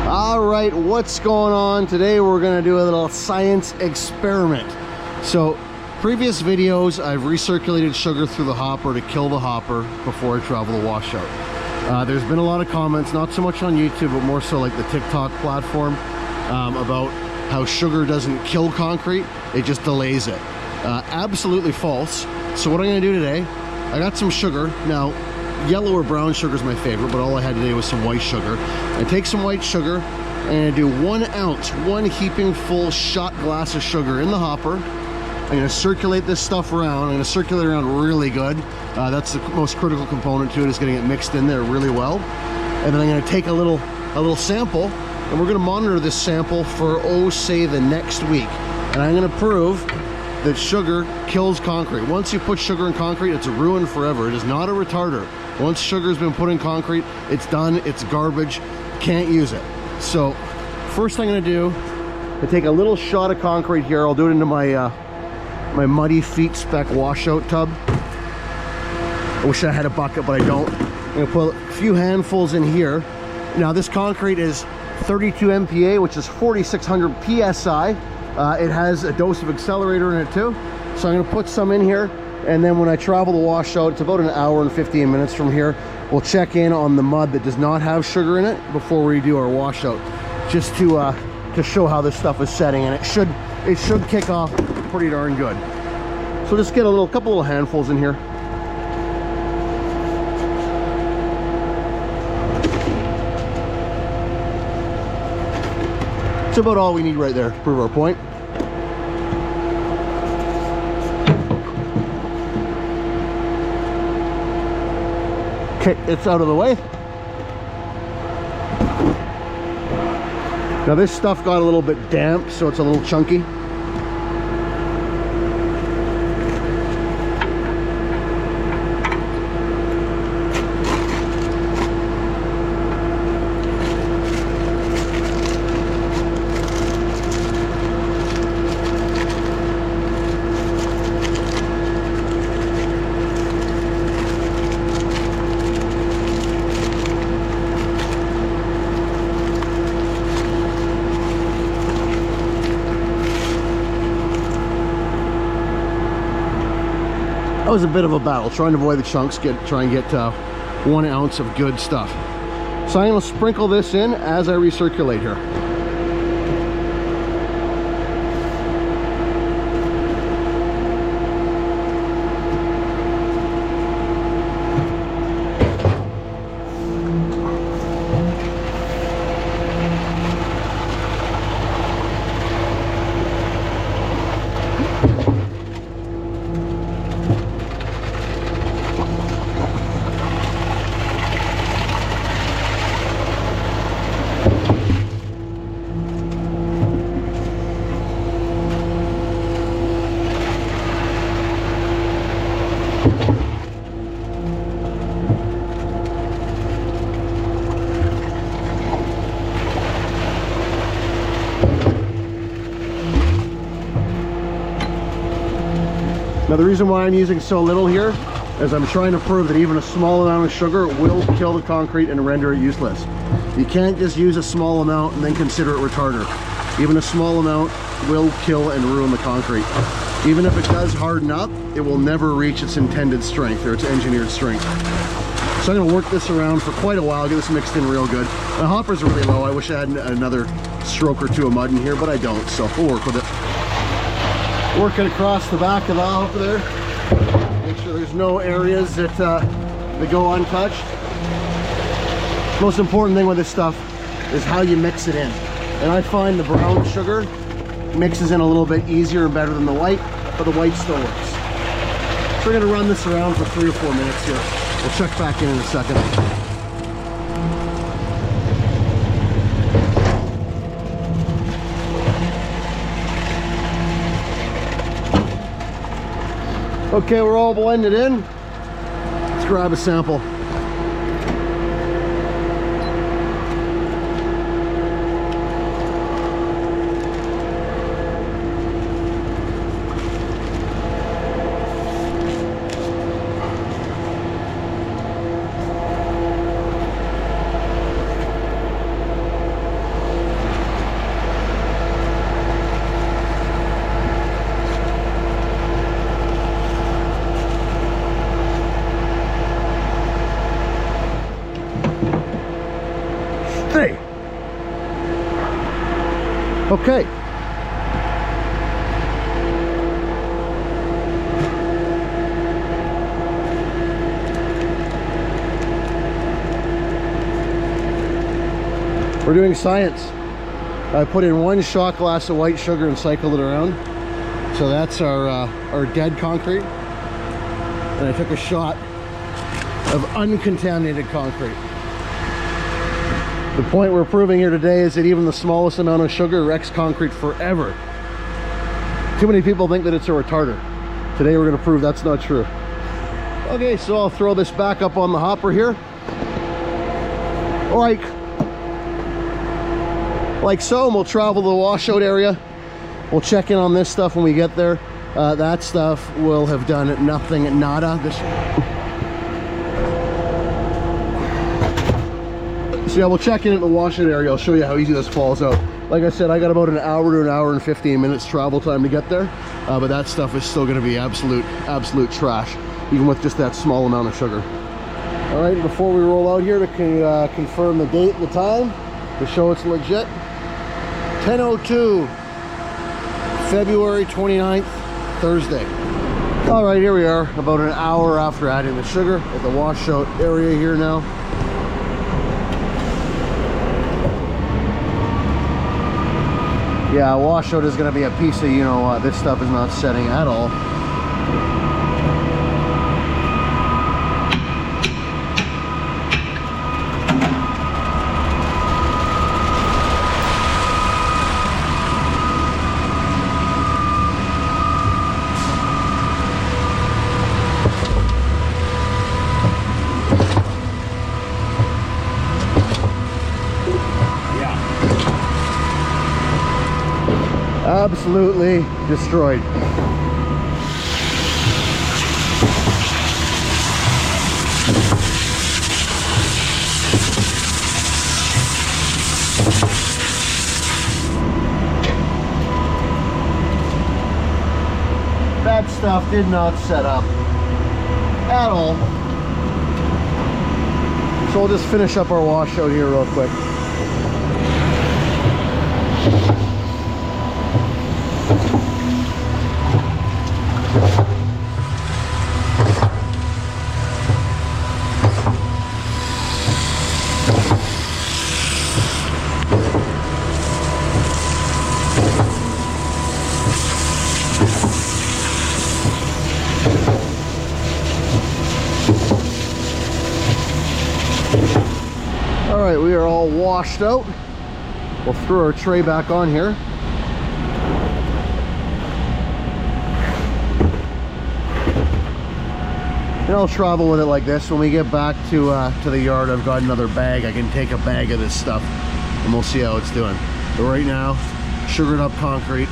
All right, what's going on? Today we're gonna do a little science experiment. So, previous videos, I've recirculated sugar through the hopper to kill the hopper before I travel the washout. There's been a lot of comments, not so much on YouTube, but more so like the TikTok platform, about how sugar doesn't kill concrete, it just delays it. Absolutely false. So what I'm gonna do today, I got some sugar. Now, yellow or brown sugar is my favorite, but all I had today was some white sugar. I take some white sugar and I do 1 ounce, 1 heaping full shot glass of sugar in the hopper. I'm gonna circulate this stuff around. I'm gonna circulate it around really good. That's the most critical component to it, is getting it mixed in there really well. And then I'm gonna take a little sample, and we're gonna monitor this sample for, say the next week. And I'm gonna prove that sugar kills concrete. Once you put sugar in concrete, it's ruined forever. It is not a retarder. Once sugar's been put in concrete, it's done, it's garbage, can't use it. So, first thing I'm gonna do, I take a little shot of concrete here. I'll do it into my my Muddy Feet Spec washout tub. I wish I had a bucket, but I don't. I'm gonna put a few handfuls in here. Now this concrete is 32 MPa, which is 4,600 PSI. It has a dose of accelerator in it too. So I'm gonna put some in here, and then when I travel the washout, it's about an hour and 15 minutes from here, we'll check in on the mud that does not have sugar in it before we do our washout, just to show how this stuff is setting, and it should kick off pretty darn good. So just get a couple little handfuls in here. That's about all we need right there to prove our point. Okay, it's out of the way. Now this stuff got a little bit damp, so it's a little chunky. That was a bit of a battle, trying to avoid the chunks, try and get 1 ounce of good stuff. So I'm going to sprinkle this in as I recirculate here. Now the reason why I'm using so little here is I'm trying to prove that even a small amount of sugar will kill the concrete and render it useless. You can't just use a small amount and then consider it retarder. Even a small amount will kill and ruin the concrete. Even if it does harden up, it will never reach its intended strength or its engineered strength. So I'm gonna work this around for quite a while, get this mixed in real good. My hopper's really low. I wish I had another stroke or two of mud in here, but I don't, so we'll work with it. Working across the back of the hopper there. Make sure there's no areas that go untouched. Most important thing with this stuff is how you mix it in. And I find the brown sugar mixes in a little bit easier and better than the white, but the white still works. So we're gonna run this around for 3 or 4 minutes here. We'll check back in a second. Okay, we're all blended in. Let's grab a sample. Okay. We're doing science. I put in 1 shot glass of white sugar and cycled it around. So that's our dead concrete. And I took a shot of uncontaminated concrete. The point we're proving here today is that even the smallest amount of sugar wrecks concrete forever. Too many people think that it's a retarder. Today we're going to prove that's not true. Okay, so I'll throw this back up on the hopper here. Like so, and we'll travel to the washout area. We'll check in on this stuff when we get there. That stuff will have done nothing, nada. So yeah, we'll check in at the washout area. I'll show you how easy this falls out. Like I said, I got about an hour to an hour and 15 minutes travel time to get there. But that stuff is still going to be absolute trash, even with just that small amount of sugar. All right, before we roll out here to confirm the date and the time, to show it's legit. 10:02, February 29th, Thursday. All right, here we are, about an hour after adding the sugar at the washout area here now. Yeah, washout is going to be a piece of, you know what, this stuff is not setting at all. Absolutely destroyed. That stuff did not set up at all. So we'll just finish up our washout here real quick. All right, we are all washed out. We'll throw our tray back on here. And I'll travel with it like this. When we get back to the yard, I've got another bag. I can take a bag of this stuff and we'll see how it's doing. But right now, sugared up concrete,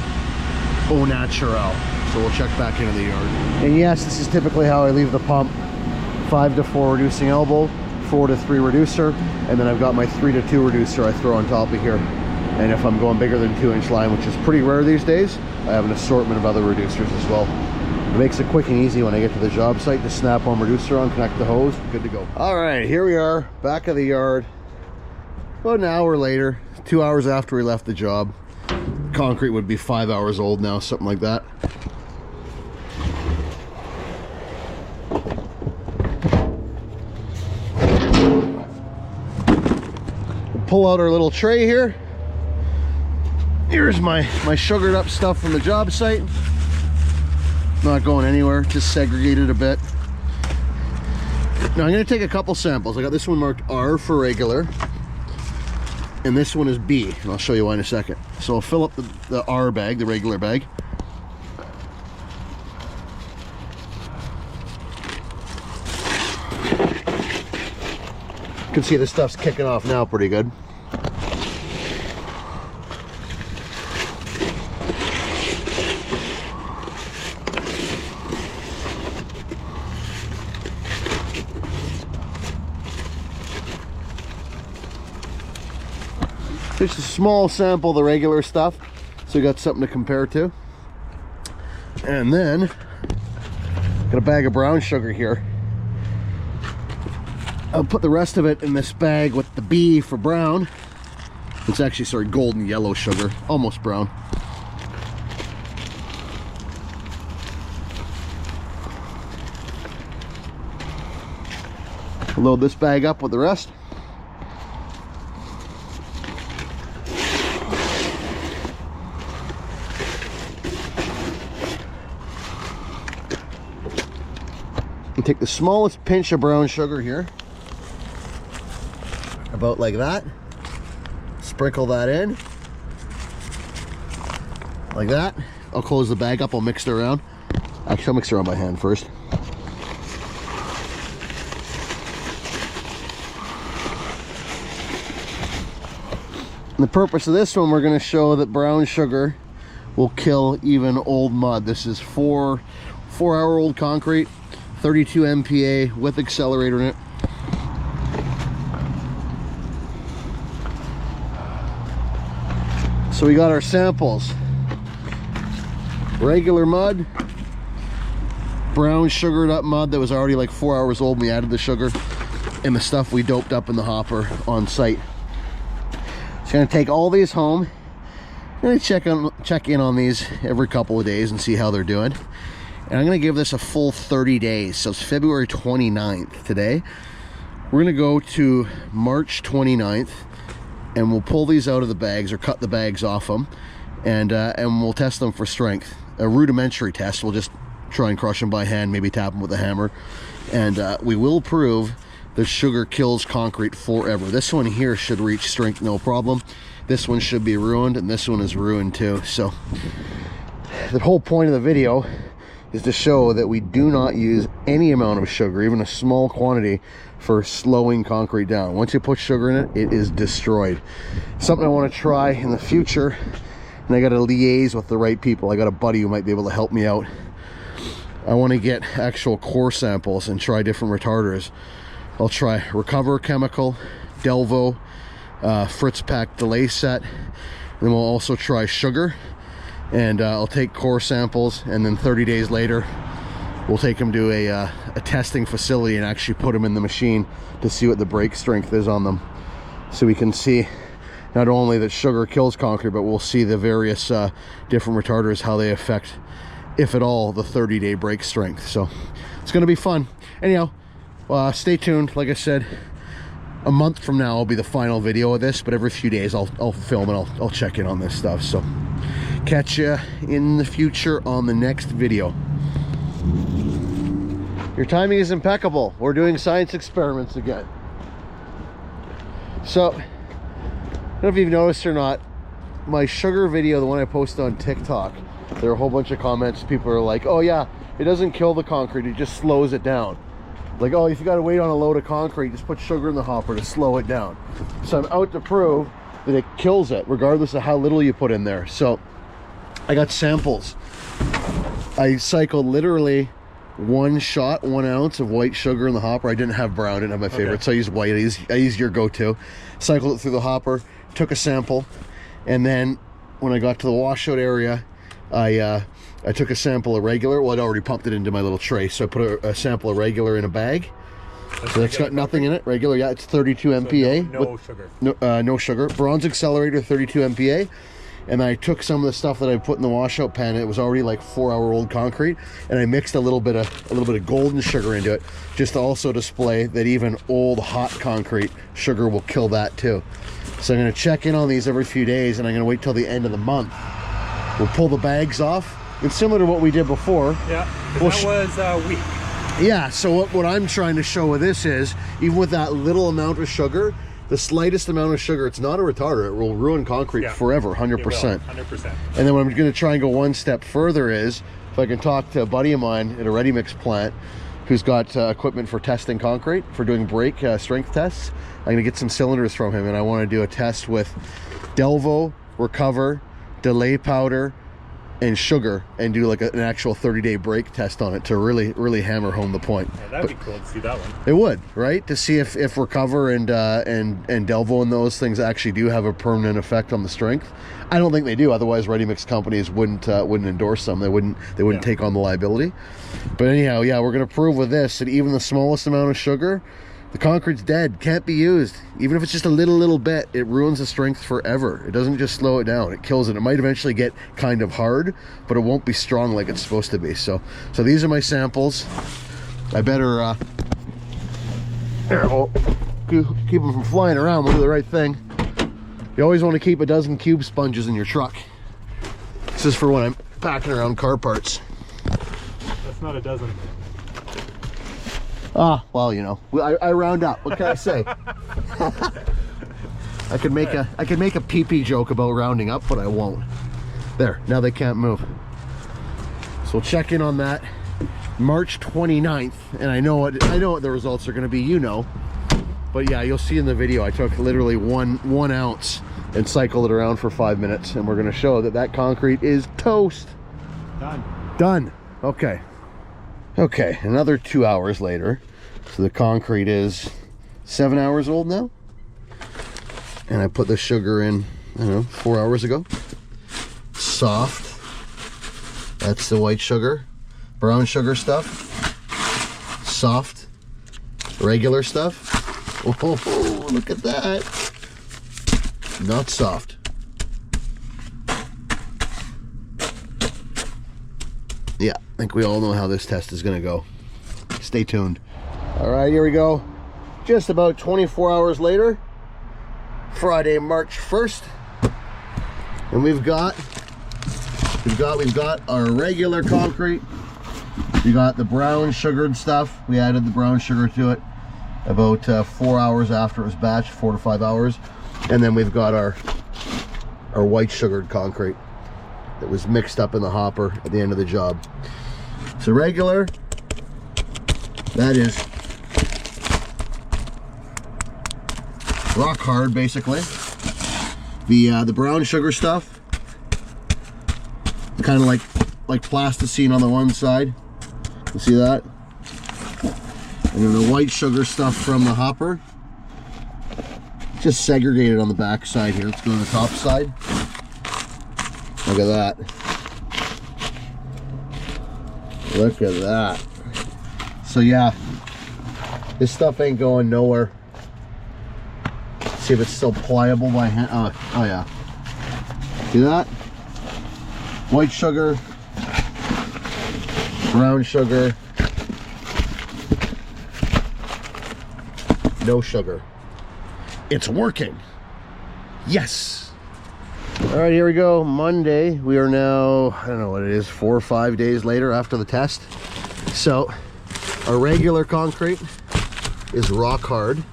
au naturel. So we'll check back into the yard. And yes, this is typically how I leave the pump. 5 to 4 reducing elbow, 4 to 3 reducer, and then I've got my 3 to 2 reducer I throw on top of here. And if I'm going bigger than 2-inch line, which is pretty rare these days, I have an assortment of other reducers as well. It makes it quick and easy when I get to the job site to snap on reducer on, connect the hose, good to go. All right, here we are, back of the yard. About an hour later, 2 hours after we left the job. Concrete would be 5 hours old now, something like that. Pull out our little tray here. Here's my sugared up stuff from the job site. Not going anywhere, just segregated a bit. Now I'm going to take a couple samples. I got this one marked R for regular, and this one is B, and I'll show you why in a second. So I'll fill up the R bag, the regular bag. You can see the stuff's kicking off now pretty good. Just a small sample of the regular stuff, so we got something to compare to. And then got a bag of brown sugar here. I'll put the rest of it in this bag with the B for brown. It's actually, sorry, golden yellow sugar, almost brown. Load this bag up with the rest. And take the smallest pinch of brown sugar here, about like that. Sprinkle that in, like that. I'll close the bag up, I'll mix it around. Actually, I'll mix it around by hand first. And the purpose of this one, we're going to show that brown sugar will kill even old mud. This is 4-hour-old concrete, 32 MPa with accelerator in it. So we got our samples: regular mud, brown sugared up mud that was already like 4 hours old when we added the sugar, and the stuff we doped up in the hopper on site. So I'm gonna take all these home. I'm gonna check in on these every couple of days and see how they're doing. And I'm gonna give this a full 30 days. So it's February 29th today. We're gonna go to March 29th, and we'll pull these out of the bags or cut the bags off them, and we'll test them for strength. A rudimentary test. We'll just try and crush them by hand, maybe tap them with a hammer, and we will prove that sugar kills concrete forever. This one here should reach strength no problem. This one should be ruined, and this one is ruined too. So the whole point of the video is to show that we do not use any amount of sugar, even a small quantity, for slowing concrete down. Once you put sugar in it, it is destroyed. Something I want to try in the future, and I got to liaise with the right people. I got a buddy who might be able to help me out. I want to get actual core samples and try different retarders. I'll try Recover Chemical, Delvo, Fritz Pack Delay Set, and then we'll also try sugar. And I'll take core samples, and then 30 days later we'll take them to a testing facility and actually put them in the machine to see what the break strength is on them, so we can see not only that sugar kills concrete, but we'll see the various different retarders, how they affect, if at all, the 30-day break strength. So it's going to be fun. Anyhow, stay tuned. Like I said, a month from now will be the final video of this, but every few days I'll film and I'll check in on this stuff. So catch you in the future on the next video. Your timing is impeccable. We're doing science experiments again. So I don't know if you've noticed or not, my sugar video, the one I posted on TikTok, there are a whole bunch of comments. People are like, oh yeah, it doesn't kill the concrete, it just slows it down. Like, oh, if you got to wait on a load of concrete, just put sugar in the hopper to slow it down. So I'm out to prove that it kills it, regardless of how little you put in there. So I got samples. I cycled literally 1 ounce of white sugar in the hopper. I didn't have brown, I didn't have my favorite, so I used white. I used your go-to. Cycled it through the hopper, took a sample, and then when I got to the washout area, I took a sample of regular. Well, I'd already pumped it into my little tray, so I put a sample of regular in a bag. So that's got nothing in it. Regular, yeah, it's 32 MPa. So no sugar. No sugar. Bronze accelerator, 32 MPA. And I took some of the stuff that I put in the washout pan. It was already like 4-hour-old concrete, and I mixed a little bit of golden sugar into it, just to also display that even old hot concrete sugar will kill that too. So I'm going to check in on these every few days, and I'm going to wait till the end of the month. We'll pull the bags off. It's similar to what we did before. Yeah, that was a week. Yeah, so what I'm trying to show with this is, even with that little amount of sugar, the slightest amount of sugar, it's not a retarder. It will ruin concrete forever, 100%. 100%. And then what I'm going to try and go one step further is, if I can talk to a buddy of mine at a ready mix plant who's got equipment for testing concrete, for doing break strength tests, I'm going to get some cylinders from him, and I want to do a test with Delvo, Recover, Delay Powder, and sugar, and do like an actual 30-day break test on it to really hammer home the point. Yeah, that'd be cool to see that one. It would, right? To see if Recover and Delvo and those things actually do have a permanent effect on the strength. I don't think they do. Otherwise, ready mix companies wouldn't endorse them. They wouldn't take on the liability. But anyhow, yeah, we're gonna prove with this that even the smallest amount of sugar, The concrete's dead, can't be used. Even if it's just a little bit, it ruins the strength forever. It doesn't just slow it down, it kills it. It might eventually get kind of hard, but it won't be strong like it's supposed to be. So these are my samples. I better here, I'll keep them from flying around. We'll do the right thing. You always want to keep a dozen cube sponges in your truck. This is for when I'm packing around car parts. That's not a dozen. Ah, well, you know, I round up. What can I say? I could make a pee-pee joke about rounding up, but I won't. There, now they can't move. So we'll check in on that March 29th, and I know what the results are going to be, you know. But yeah, you'll see in the video I took literally one ounce and cycled it around for 5 minutes, and we're going to show that concrete is toast. Done. Okay, another 2 hours later. So the concrete is 7 hours old now, and I put the sugar in, I don't know, 4 hours ago. Soft. That's the white sugar. Brown sugar stuff. Soft. Regular stuff. Oh, look at that. Not soft. Yeah, I think we all know how this test is going to go. Stay tuned. All right, here we go. Just about 24 hours later, Friday, March 1st, and we've got our regular concrete. We got the brown sugared stuff. We added the brown sugar to it about 4 hours after it was batched, 4 to 5 hours, and then we've got our white sugared concrete that was mixed up in the hopper at the end of the job. So regular, that is rock hard, basically. The brown sugar stuff, kind of like plasticine on the one side. You see that? And then the white sugar stuff from the hopper, just segregated on the back side here. Let's go to the top side. Look at that. Look at that. So yeah, this stuff ain't going nowhere. See if it's still pliable by hand. Oh yeah. See that? White sugar, brown sugar, no sugar. It's working. Yes. All right, here we go. Monday. We are now, I don't know what it is, 4 or 5 days later after the test. So our regular concrete is rock hard.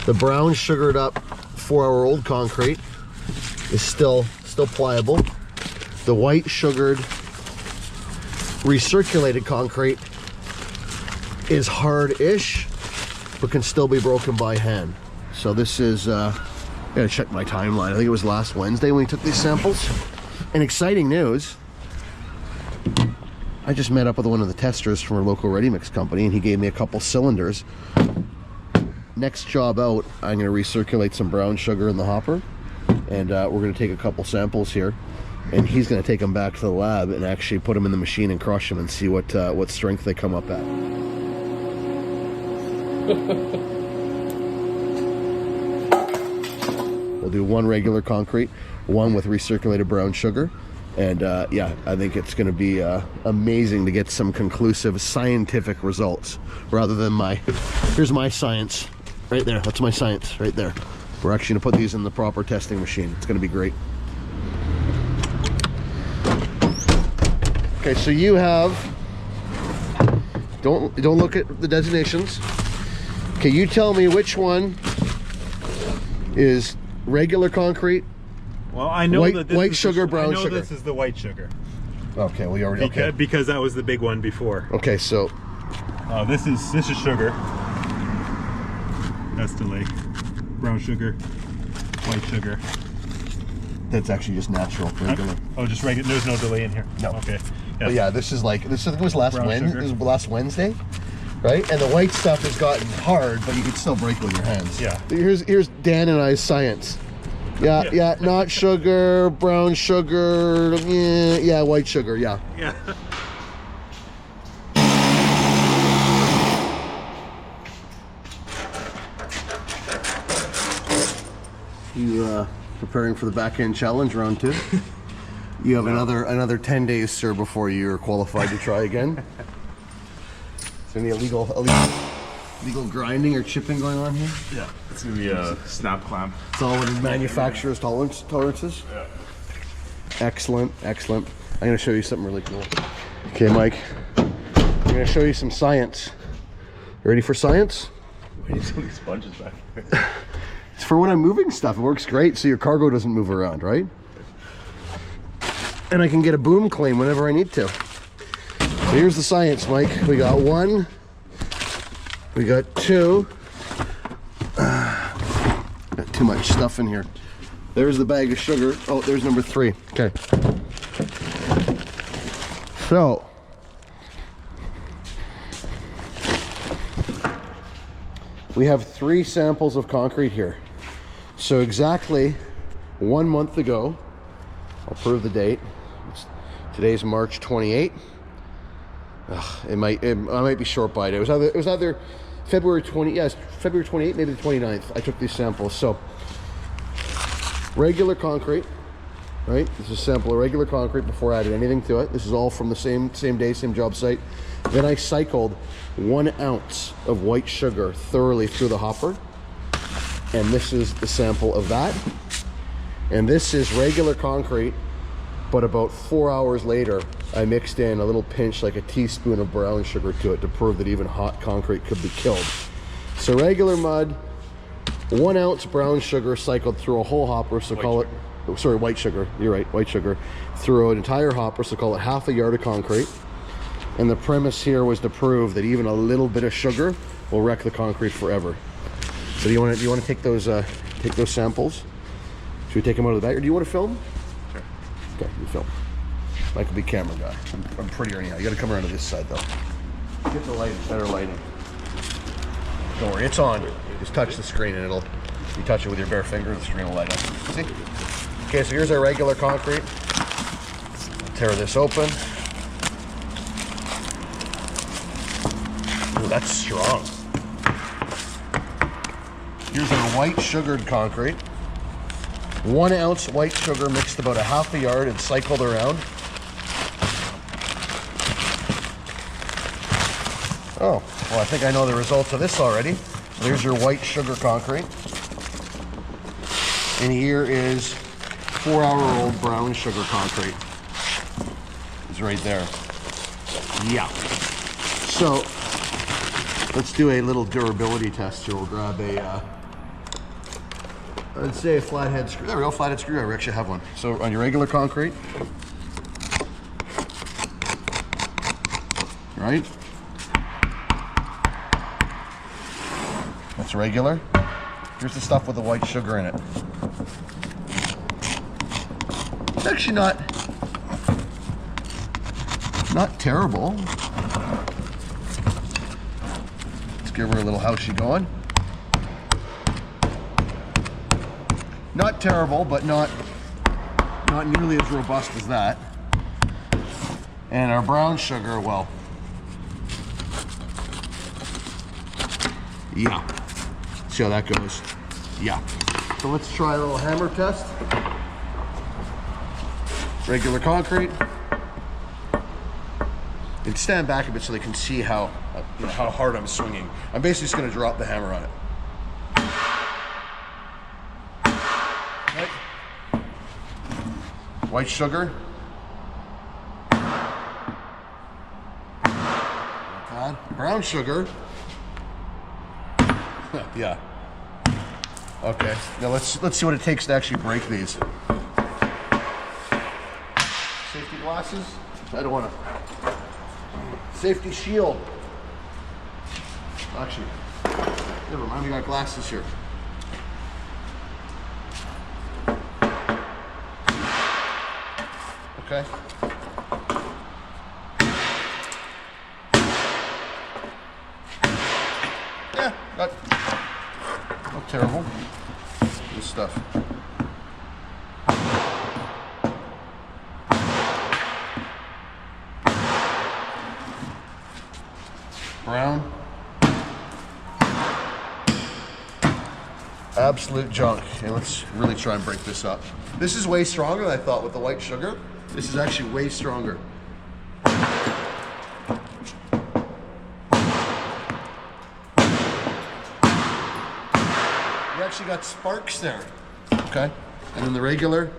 The brown sugared up 4-hour-old concrete is still pliable. The white sugared recirculated concrete is hard-ish, but can still be broken by hand. So this is, I gotta check my timeline. I think it was last Wednesday when we took these samples. And exciting news, I just met up with one of the testers from our local ready mix company, and he gave me a couple cylinders. Next job out, I'm gonna recirculate some brown sugar in the hopper, and we're gonna take a couple samples here, and he's gonna take them back to the lab and actually put them in the machine and crush them and see what strength they come up at. We'll do one regular concrete, one with recirculated brown sugar, and yeah, I think it's going to be amazing to get some conclusive scientific results rather than here's my science right there. That's my science right there. We're actually going to put these in the proper testing machine. It's going to be great. Okay, so you have, don't look at the designations. Okay, you tell me which one is regular concrete. Well, I know that this white is sugar, brown sugar. I know this is the white sugar. Okay, we already okay. Because that was the big one before. Okay, so this is sugar. That's delay. Brown sugar, white sugar. That's actually just natural, regular. Oh, just regular. There's no delay in here. No. Okay. Yes. But yeah, this is like this. I think it was last Wednesday, right? And the white stuff has gotten hard, but you can still break it with your hands. Yeah. Here's Dan and I's science. Yeah, not sugar, brown sugar, yeah, white sugar, yeah. Yeah. You preparing for the backhand challenge round 2? You have another 10 days, sir, before you're qualified to try again. Is there any illegal grinding or chipping going on here? Yeah. It's gonna be a snap clamp. It's all within manufacturer's tolerances? Yeah. Excellent, excellent. I'm gonna show you something really cool. Okay, Mike. I'm gonna show you some science. You ready for science? Why do you have these sponges back there? It's for when I'm moving stuff. It works great so your cargo doesn't move around, right? And I can get a boom clean whenever I need to. So here's the science, Mike. We got 1, we got 2. Got too much stuff in here. There's the bag of sugar. Oh, there's number 3. Okay. So, we have 3 samples of concrete here. So exactly 1 month ago, I'll prove the date. Today's March 28. I might be short by it. It was either February 20. Yes, February 28, maybe the 29th. I took these samples. So regular concrete, right? This is a sample of regular concrete before I added anything to it. This is all from the same day, same job site. Then I cycled 1 ounce of white sugar thoroughly through the hopper. And this is the sample of that. And this is regular concrete, but about 4 hours later, I mixed in a little pinch, like a teaspoon of brown sugar to it to prove that even hot concrete could be killed. So regular mud, 1 ounce brown sugar cycled through a whole hopper, so call it, sorry, white sugar, you're right, white sugar, through an entire hopper, so call it half a yard of concrete. And the premise here was to prove that even a little bit of sugar will wreck the concrete forever. So do you want to take those samples? Should we take them out of the bag, or do you want to film? Sure. Okay, you film. Mike will be camera guy. I'm prettier anyhow. You got to come around to this side though. Get the light, better lighting. Don't worry, it's on. Just touch the screen and it'll. You touch it with your bare finger, the screen will light up. See? Okay, so here's our regular concrete. Tear this open. Ooh, that's strong. Here's our white sugared concrete. 1 ounce white sugar mixed about a half a yard and cycled around. Oh, well, I think I know the results of this already. There's your white sugar concrete. And here is 4-hour-old brown sugar concrete. It's right there. Yeah. So, let's do a little durability test here. We'll grab a, I'd say a flathead screw. There we go, flathead screwdriver. We actually have one. So on your regular concrete, right? That's regular. Here's the stuff with the white sugar in it. It's actually not terrible. Let's give her a little housey going. Not terrible, but not nearly as robust as that. And our brown sugar, well, yeah. See how that goes. Yeah. So let's try a little hammer test. Regular concrete. And stand back a bit so they can see how hard I'm swinging. I'm basically just going to drop the hammer on it. Right. White sugar. Not bad. Brown sugar. Yeah. Okay. Now let's see what it takes to actually break these. Safety glasses. I don't want to. Safety shield. Actually, never mind. We got glasses here. Okay. Yeah, not terrible. Good stuff. Brown. absolute junk. And let's really try and break this up. This is way stronger than I thought with the white sugar. This is actually way stronger. You actually got sparks there. Okay. And then the regular.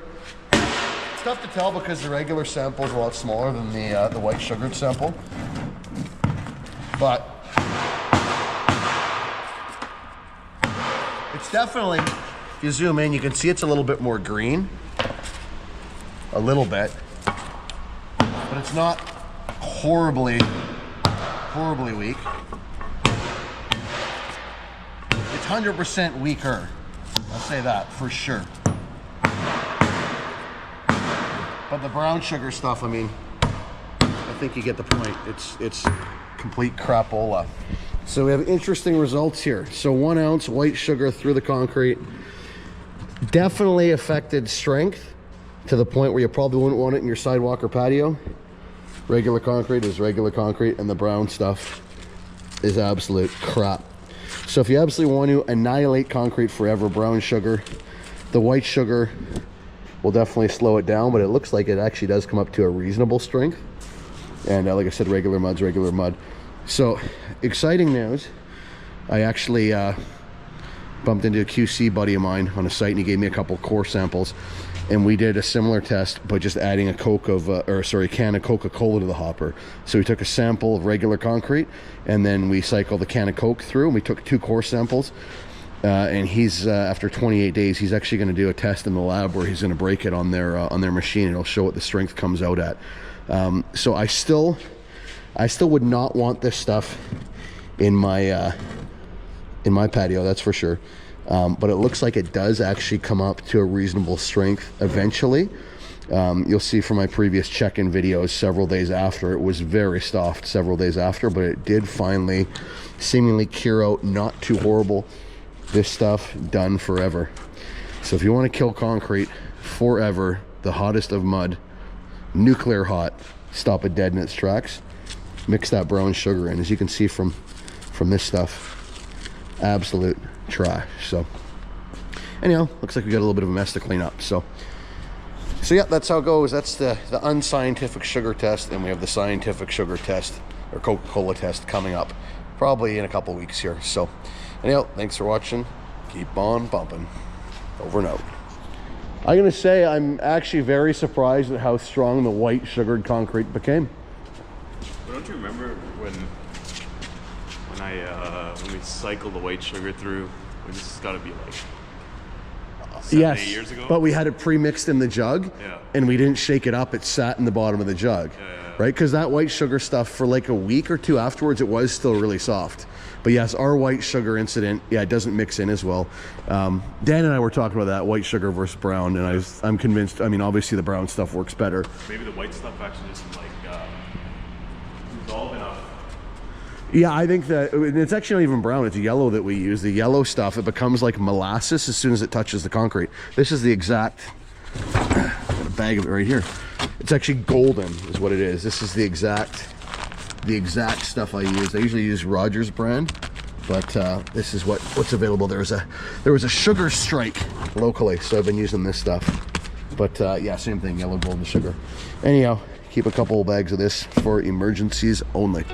It's tough to tell because the regular sample is a lot smaller than the white sugared sample. But it's definitely, if you zoom in, you can see it's a little bit more green. A little bit. But it's not horribly weak. It's 100% weaker. I'll say that for sure. But the brown sugar stuff, I mean, I think you get the point. It's complete crapola. So we have interesting results here. So 1 ounce white sugar through the concrete definitely affected strength to the point where you probably wouldn't want it in your sidewalk or patio. Regular concrete is regular concrete, and the brown stuff is absolute crap. So if you absolutely want to annihilate concrete forever, brown sugar, the white sugar will definitely slow it down, but it looks like it actually does come up to a reasonable strength. And like I said, regular mud's regular mud. So exciting news. I actually bumped into a QC buddy of mine on a site, and he gave me a couple core samples, and we did a similar test by just adding a can of Coca-Cola to the hopper. So we took a sample of regular concrete, and then we cycled the can of Coke through, and we took 2 core samples. And he's after 28 days, he's actually going to do a test in the lab where he's going to break it on their machine, and it'll show what the strength comes out at. So I still would not want this stuff in my patio, that's for sure. But it looks like it does actually come up to a reasonable strength eventually. You'll see from my previous check-in videos, several days after, it was very soft several days after, but it did finally seemingly cure out, not too horrible. This stuff done forever. So if you want to kill concrete forever, the hottest of mud, nuclear hot, stop it dead in its tracks, mix that brown sugar in. As you can see from this stuff, absolute trash. So anyhow, looks like we got a little bit of a mess to clean up. So yeah, that's how it goes. That's the unscientific sugar test, and we have the scientific sugar test, or Coca-Cola test, coming up probably in a couple weeks here. So anyhow, thanks for watching. Keep on bumping. Over and out. I'm gonna say I'm actually very surprised at how strong the white sugared concrete became. But don't you remember when we cycled the white sugar through? This has got to be like 7-8 years ago. But we had it pre-mixed in the jug, yeah, and we didn't shake it up. It sat in the bottom of the jug, right? Because that white sugar stuff, for like a week or 2 afterwards, it was still really soft. But yes, our white sugar incident, yeah, it doesn't mix in as well. Dan and I were talking about that, white sugar versus brown, and I'm convinced, I mean, obviously the brown stuff works better. Maybe the white stuff actually just like dissolve enough. Yeah, I think that it's actually not even brown, it's yellow that we use. The yellow stuff, it becomes like molasses as soon as it touches the concrete. This is the exact, got a bag of it right here. It's actually golden is what it is. This is the exact stuff I use. I usually use Rogers brand, but this is what's available. There was a sugar strike locally, so I've been using this stuff. But yeah, same thing, yellow, golden sugar. Anyhow, keep a couple bags of this for emergencies only.